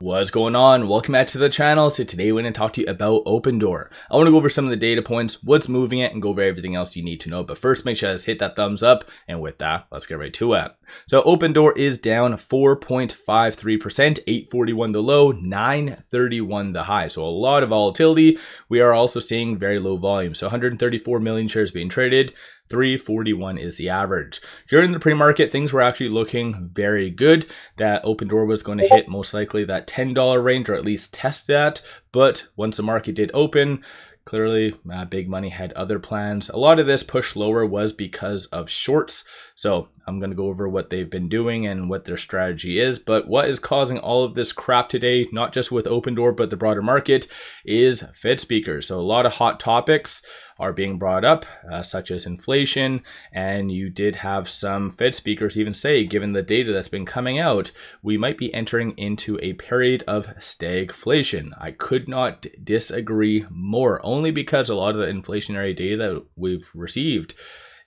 What's going on? Welcome back to the channel. So today we're going to talk to you about Opendoor. I want to go over some of the data points, what's moving it, and go over everything else you need to know. But first, make sure to hit that thumbs up. And with that, let's get right to it. So Opendoor is down 4.53%, 841 the low, 931 the high. So a lot of volatility. We are also seeing very low volume. So 134 million shares being traded. 341 is the average. During the pre-market, things were actually looking very good. That Opendoor was going to hit most likely that $10 range, or at least test that. But once the market did open, clearly, big money had other plans. A lot of this push lower was because of shorts. So I'm going to go over what they've been doing and what their strategy is. But what is causing all of this crap today, not just with Opendoor, but the broader market, is Fed speakers. So a lot of hot topics are being brought up, such as inflation. And you did have some Fed speakers even say, given the data that's been coming out, we might be entering into a period of stagflation. I could not disagree more, only because a lot of the inflationary data that we've received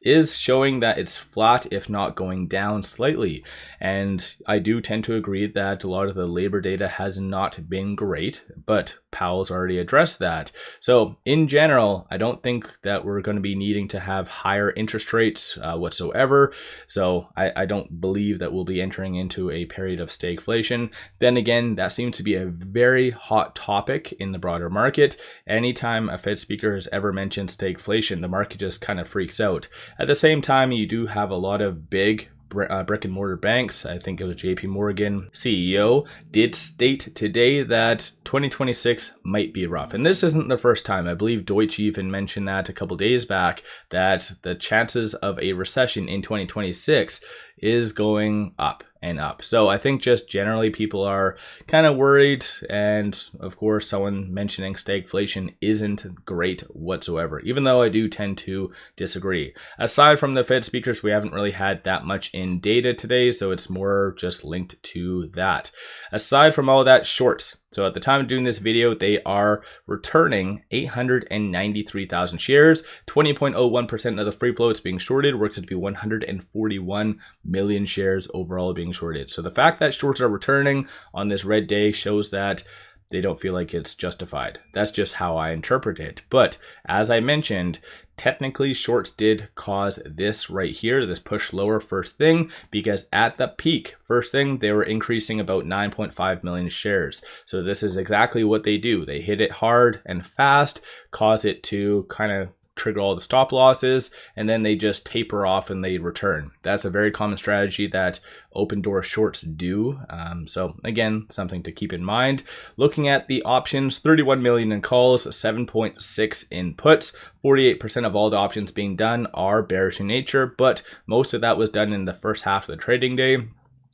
is showing that it's flat, if not going down slightly. And I do tend to agree that a lot of the labor data has not been great, but Powell's already addressed that. So in general, I don't think that we're going to be needing to have higher interest rates whatsoever. So I don't believe that we'll be entering into a period of stagflation. Then again, that seems to be a very hot topic in the broader market. Anytime a Fed speaker has ever mentioned stagflation, the market just kind of freaks out. At the same time, you do have a lot of big brick and mortar banks. I think it was JP Morgan CEO did state today that 2026 might be rough. And this isn't the first time. I believe Deutsche even mentioned that a couple days back, that the chances of a recession in 2026 is going up and up. So I think just generally people are kind of worried. And of course, someone mentioning stagflation isn't great whatsoever, even though I do tend to disagree. Aside from the Fed speakers, we haven't really had that much in data today. So it's more just linked to that. Aside from all of that, shorts. So at the time of doing this video, they are returning 893,000 shares. 20.01% of the free float is being shorted, works out to be 141 million shares overall being shorted. So the fact that shorts are returning on this red day shows that they don't feel like it's justified. That's just how I interpret it. But as I mentioned, technically shorts did cause this right here, this push lower first thing, because at the peak, first thing, they were increasing about 9.5 million shares. So this is exactly what they do. They hit it hard and fast, cause it to kind of trigger all the stop losses, and then they just taper off and they return. That's a very common strategy that Opendoor shorts do. So again, something to keep in mind. Looking at the options, 31 million in calls, 7.6 in puts. 48% of all the options being done are bearish in nature, but most of that was done in the first half of the trading day.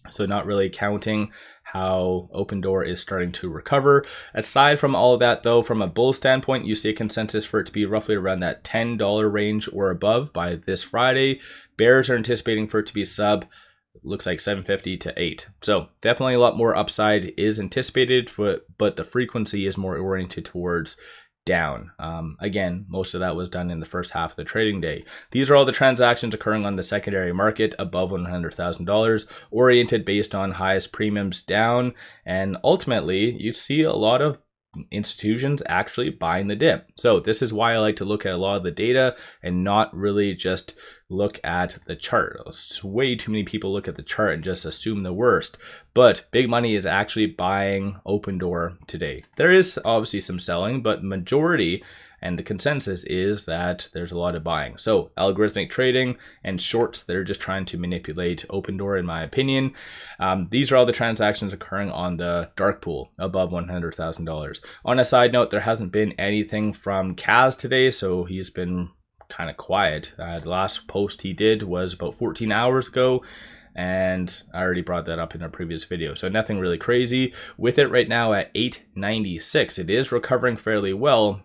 So not really counting how Opendoor is starting to recover. Aside from all of that though, from a bull standpoint, you see a consensus for it to be roughly around that $10 range or above by this Friday. Bears are anticipating for it to be sub, looks like 750 to 8. So definitely a lot more upside is anticipated, but the frequency is more oriented towards down. Again, most of that was done in the first half of the trading day. These are all the transactions occurring on the secondary market above $100,000, oriented based on highest premiums down. And ultimately, you see a lot of institutions actually buying the dip. So this is why I like to look at a lot of the data and not really just look at the chart. It's way too many people look at the chart and just assume the worst. But big money is actually buying Opendoor today. There is obviously some selling, but majority and the consensus is that there's a lot of buying. So algorithmic trading and shorts, they're just trying to manipulate Opendoor, in my opinion. These are all the transactions occurring on the dark pool above $100,000. On a side note, there hasn't been anything from Kaz today, so he's been kind of quiet. The last post he did was about 14 hours ago. And I already brought that up in a previous video. So nothing really crazy with it right now at 896. It is recovering fairly well,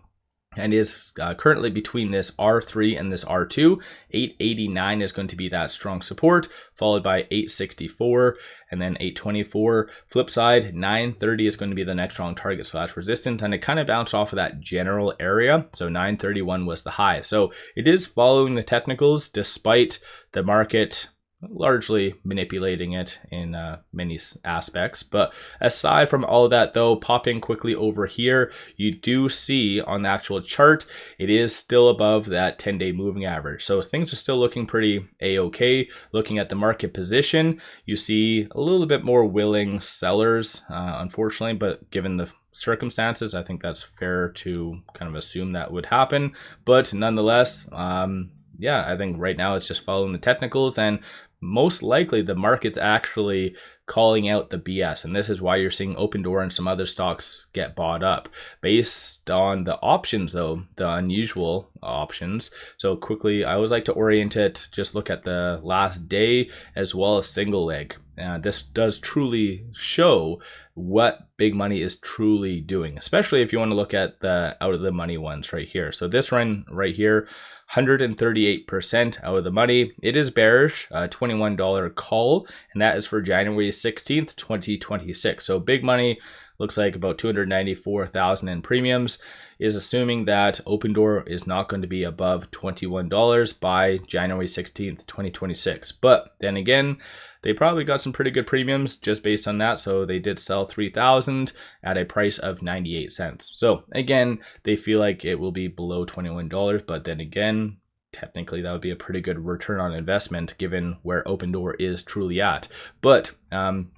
and is currently between this R3 and this R2. 889 is going to be that strong support, followed by 864 and then 824. Flip side, 930 is going to be the next strong target / resistance, and it kind of bounced off of that general area. So 931 was the high. So it is following the technicals despite the market largely manipulating it in many aspects. But aside from all of that though, popping quickly over here, you do see on the actual chart, it is still above that 10-day moving average. So things are still looking pretty a-okay. Looking at the market position, you see a little bit more willing sellers, unfortunately, but given the circumstances, I think that's fair to kind of assume that would happen. But nonetheless, yeah, I think right now it's just following the technicals, and most likely the market's actually calling out the BS. And this is why you're seeing Opendoor and some other stocks get bought up based on the options though, the unusual options. So quickly, I always like to orient it, just look at the last day as well as single leg. This does truly show what big money is truly doing, especially if you want to look at the out of the money ones right here. So this run right here, 138% out of the money. It is bearish, $21 call, and that is for January 16th, 2026. So big money, looks like about 294,000 in premiums, is assuming that Opendoor is not going to be above $21 by January 16th, 2026. But then again, they probably got some pretty good premiums just based on that. So they did sell 3,000 at a price of 98 cents. So again, they feel like it will be below $21, but then again, technically that would be a pretty good return on investment given where Opendoor is truly at. But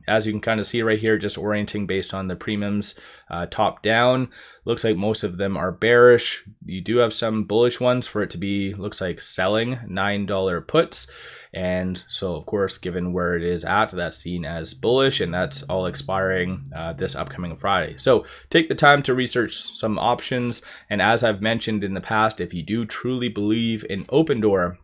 as you can kind of see right here, just orienting based on the premiums top down, looks like most of them are bearish. You do have some bullish ones for it to be, looks like selling $9 puts. And so of course, given where it is at, that's seen as bullish, and that's all expiring this upcoming Friday. So take the time to research some options. And as I've mentioned in the past, if you do truly believe in Opendoor,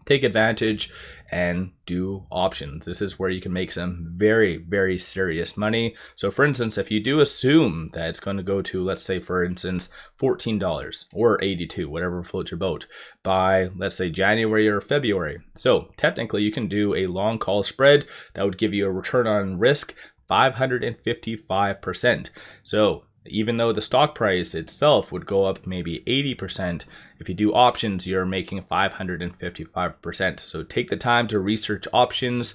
take advantage and do options. This is where you can make some very, very serious money. So for instance, if you do assume that it's going to go to, let's say for instance, $14 or 82, whatever floats your boat, by let's say January or February. So technically you can do a long call spread that would give you a return on risk 555%. So even though the stock price itself would go up maybe 80%, if you do options, you're making 555%. So take the time to research options.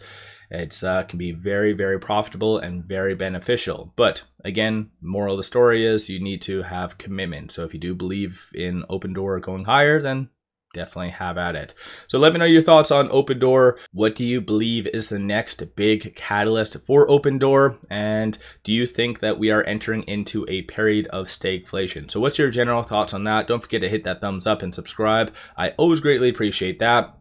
It's can be very, very profitable and very beneficial. But again, moral of the story is you need to have commitment. So if you do believe in Opendoor going higher, then definitely have at it. So let me know your thoughts on Opendoor. What do you believe is the next big catalyst for Opendoor? And do you think that we are entering into a period of stagflation? So what's your general thoughts on that? Don't forget to hit that thumbs up and subscribe. I always greatly appreciate that.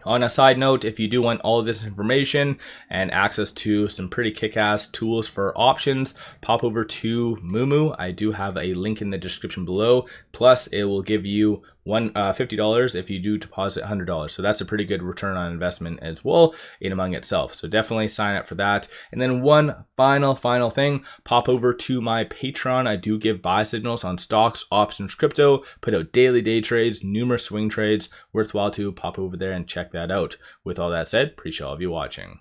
On a side note, if you do want all of this information and access to some pretty kick-ass tools for options, pop over to Moomoo. I do have a link in the description below. Plus, it will give you $50 if you do deposit $100. So that's a pretty good return on investment as well in among itself. So definitely sign up for that. And then one final thing, pop over to my Patreon. I do give buy signals on stocks, options, crypto, put out daily day trades, numerous swing trades. Worthwhile to pop over there and check that out. With all that said, appreciate all of you watching.